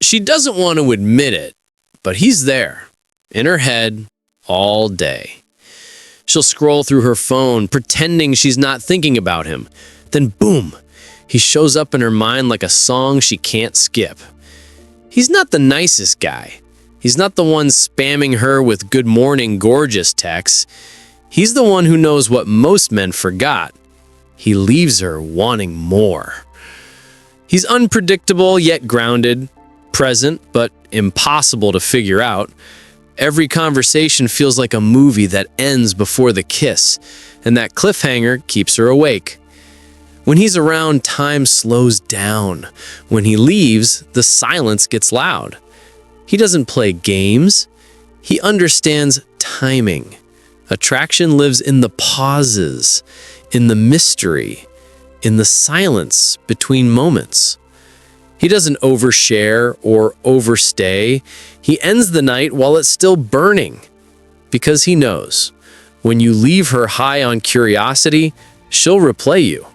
She doesn't want to admit it, but he's there, in her head, all day. She'll scroll through her phone, pretending she's not thinking about him. Then boom, he shows up in her mind like a song she can't skip. He's not the nicest guy. He's not the one spamming her with "good morning, gorgeous" texts. He's the one who knows what most men forgot. He leaves her wanting more. He's unpredictable yet grounded, present but impossible to figure out. Every conversation feels like a movie that ends before the kiss, and that cliffhanger keeps her awake. When he's around, time slows down. When he leaves, the silence gets loud. He doesn't play games. He understands timing. Attraction lives in the pauses, in the mystery, in the silence between moments. He doesn't overshare or overstay. He ends the night while it's still burning, because he knows when you leave her high on curiosity, she'll replay you.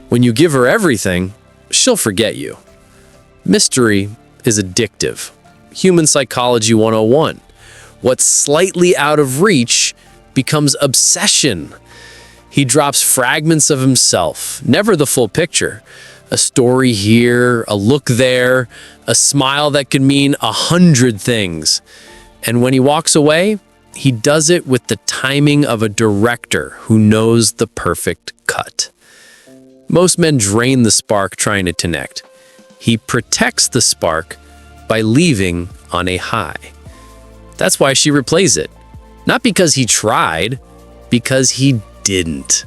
When you give her everything, she'll forget you. Mystery is addictive. Human Psychology 101. What's slightly out of reach becomes obsession. He drops fragments of himself, never the full picture. A story here, a look there, a smile that could mean 100 things. And when he walks away, he does it with the timing of a director who knows the perfect cut. Most men drain the spark trying to connect. He protects the spark by leaving on a high. That's why she replays it. Not because he tried, because he didn't.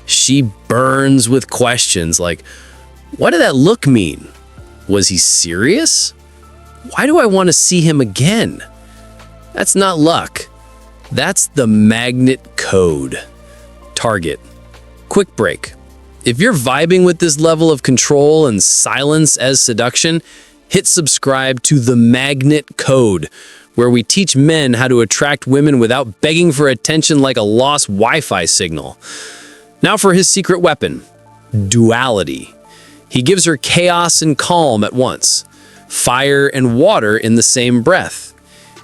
She burns with questions like, what did that look mean? Was he serious? Why do I want to see him again? That's not luck. That's the magnet code. Target. Quick break. If you're vibing with this level of control and silence as seduction, hit subscribe to The Magnet Code, where we teach men how to attract women without begging for attention like a lost Wi-Fi signal. Now for his secret weapon, duality. He gives her chaos and calm at once, fire and water in the same breath.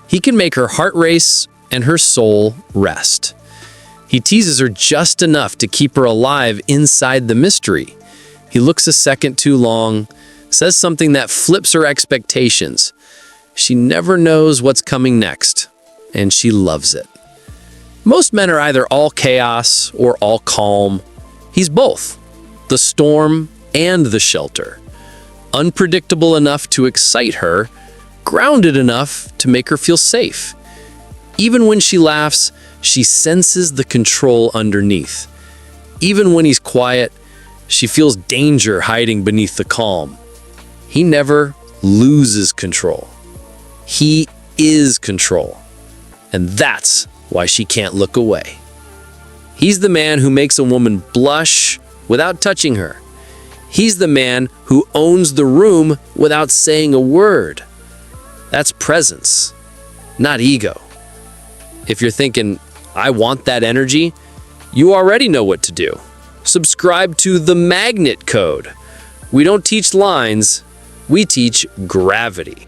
He can make her heart race and her soul rest. He teases her just enough to keep her alive inside the mystery. He looks a second too long, says something that flips her expectations. She never knows what's coming next, and she loves it. Most men are either all chaos or all calm. He's both, the storm and the shelter. Unpredictable enough to excite her, grounded enough to make her feel safe. Even when she laughs, she senses the control underneath. Even when he's quiet, she feels danger hiding beneath the calm. He never loses control. He is control. And that's why she can't look away. He's the man who makes a woman blush without touching her. He's the man who owns the room without saying a word. That's presence, not ego. If you're thinking, I want that energy, you already know what to do. Subscribe to The Magnet Code. We don't teach lines, we teach gravity.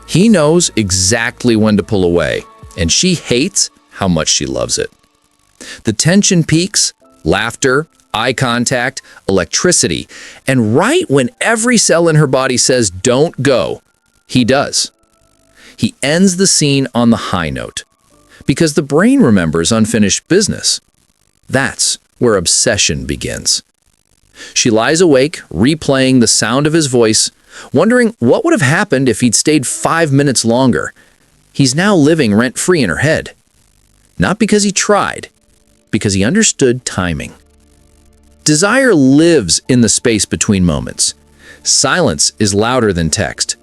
He knows exactly when to pull away, and she hates how much she loves it. The tension peaks, laughter, eye contact, electricity, and right when every cell in her body says don't go, he does. He ends the scene on the high note, because the brain remembers unfinished business. That's where obsession begins. She lies awake, replaying the sound of his voice, wondering what would have happened if he'd stayed 5 minutes longer. He's now living rent-free in her head. Not because he tried, because he understood timing. Desire lives in the space between moments. Silence is louder than text.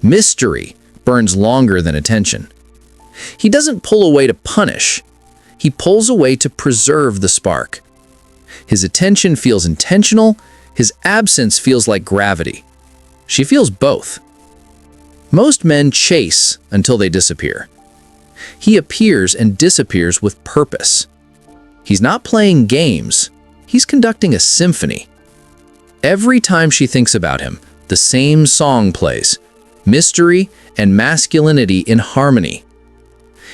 Mystery burns longer than attention. He doesn't pull away to punish. He pulls away to preserve the spark. His attention feels intentional. His absence feels like gravity. She feels both. Most men chase until they disappear. He appears and disappears with purpose. He's not playing games. He's conducting a symphony. Every time she thinks about him, the same song plays. mystery, and masculinity in harmony.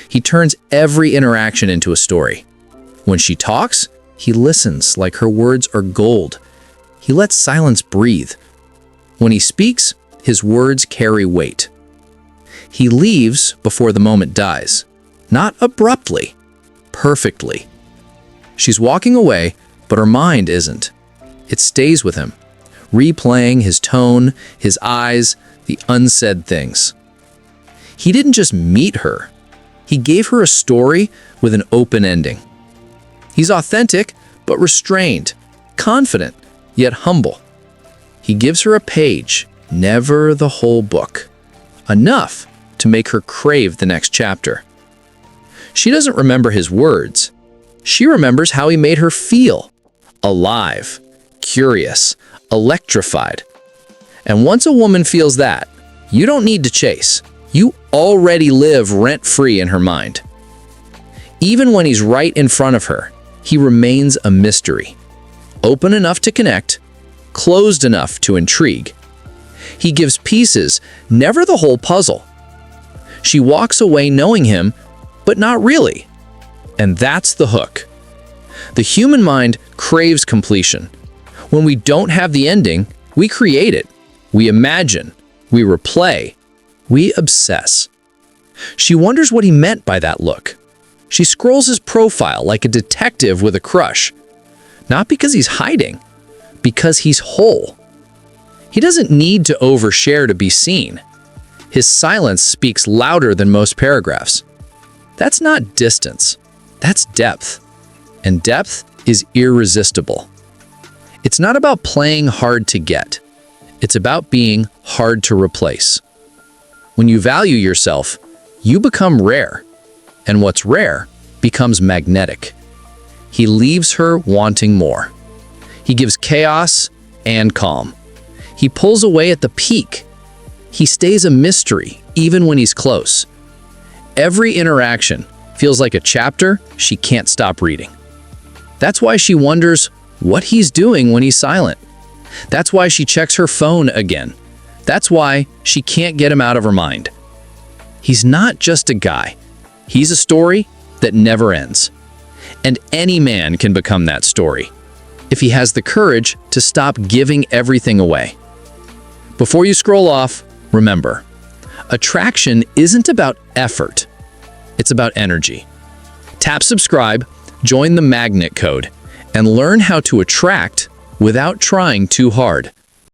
He turns every interaction into a story. When she talks, he listens like her words are gold. He lets silence breathe. When he speaks, his words carry weight. He leaves before the moment dies, not abruptly, perfectly. She's walking away, but her mind isn't. It stays with him, replaying his tone, his eyes, the unsaid things. He didn't just meet her. He gave her a story with an open ending. He's authentic, but restrained, confident, yet humble. He gives her a page, never the whole book, enough to make her crave the next chapter. She doesn't remember his words. She remembers how he made her feel, alive, curious, electrified. And once a woman feels that, you don't need to chase. You already live rent-free in her mind. Even when he's right in front of her, he remains a mystery. Open enough to connect, closed enough to intrigue. He gives pieces, never the whole puzzle. She walks away knowing him, but not really. And that's the hook. The human mind craves completion. When we don't have the ending, we create it. We imagine. We replay. We obsess. She wonders what he meant by that look. She scrolls his profile like a detective with a crush. Not because he's hiding, because he's whole. He doesn't need to overshare to be seen. His silence speaks louder than most paragraphs. That's not distance. That's depth. And depth is irresistible. It's not about playing hard to get. It's about being hard to replace. When you value yourself, you become rare. And what's rare becomes magnetic. He leaves her wanting more. He gives chaos and calm. He pulls away at the peak. He stays a mystery even when he's close. Every interaction feels like a chapter she can't stop reading. That's why she wonders what he's doing when he's silent. That's why she checks her phone again. That's why she can't get him out of her mind. He's not just a guy. He's a story that never ends. And any man can become that story if he has the courage to stop giving everything away. Before you scroll off, remember, attraction isn't about effort. It's about energy. Tap subscribe, join the magnet code, and learn how to attract without trying too hard.